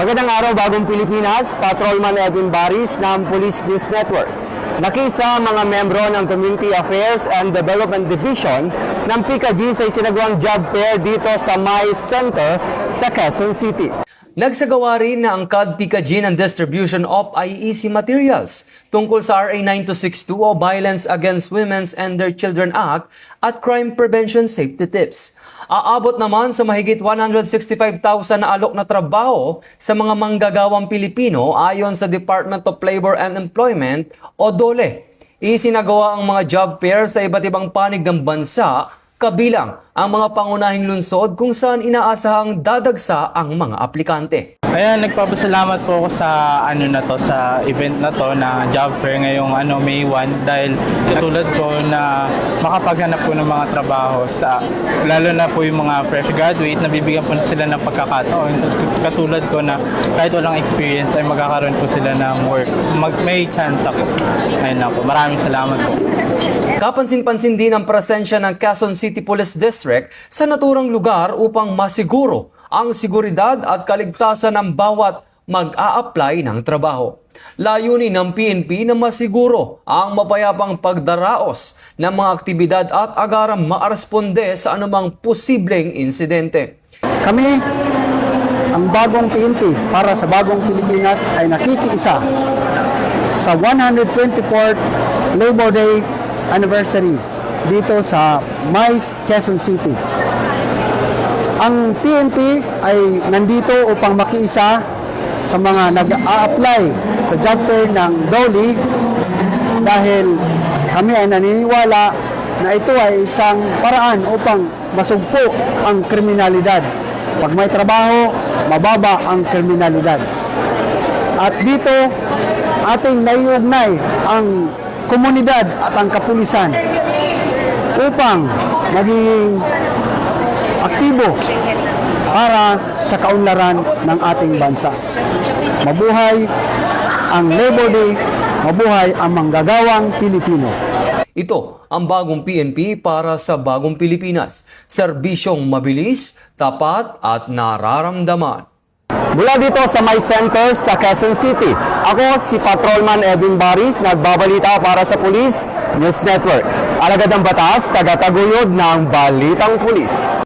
Magandang araw, Bagong Pilipinas. Patrolman Edwin Baris ng Police News Network. Nakisa mga membro ng Community Affairs and Development Division ng PICAG sa isinagawang job fair dito sa May Center sa Quezon City. Nagsagawa rin na angkad PICAG ng distribution of IEC materials tungkol sa RA 9262 o Violence Against Women and Their Children Act at Crime Prevention Safety Tips. Aabot naman sa mahigit 165,000 na alok na trabaho sa mga manggagawang Pilipino ayon sa Department of Labor and Employment o DOLE. Isinagawa ang mga job fair sa iba't ibang panig ng bansa, kabilang ang mga pangunahing lungsod kung saan inaasahang dadagsa ang mga aplikante. Ayan, nagpapasalamat po ako sa sa event na to na job fair ngayong May 1 dahil katulad ko na makapaghanap po ng mga trabaho sa lalo na po yung mga fresh graduate na bibigyan po sila ng pagkakataon. Katulad ko na kahit walang experience ay magkakaroon po sila ng work. May chance ako. Ayun na po. Maraming salamat po. Kapansin-pansin din ang presensya ng Quezon City Police District sa naturang lugar upang masiguro ang seguridad at kaligtasan ng bawat mag-a-apply ng trabaho. Layunin ng PNP na masiguro ang mapayapang pagdaraos ng mga aktibidad at agarang maaresponde sa anumang posibleng insidente. Kami, ang bagong PNP para sa bagong Pilipinas ay nakikiisa sa 124th Labor Day anniversary dito sa MICE, Quezon City. Ang PNP ay nandito upang makiisa sa mga nag-a-apply sa job fair ng DOLE dahil kami ay naniniwala na ito ay isang paraan upang masugpo ang kriminalidad. Pag may trabaho, mababa ang kriminalidad. At dito, ating naiugnay ang komunidad at ang kapulisan upang maging aktibo para sa kaunlaran ng ating bansa. Mabuhay ang Labor Day, mabuhay ang manggagawang Pilipino. Ito ang bagong PNP para sa bagong Pilipinas. Serbisyong mabilis, tapat at nararamdaman. Mula dito sa May Center sa Quezon City, ako si Patrolman Edwin Baris, nagbabalita para sa Police News Network. Alagad ng batas, tagataguyod ng Balitang Pulis.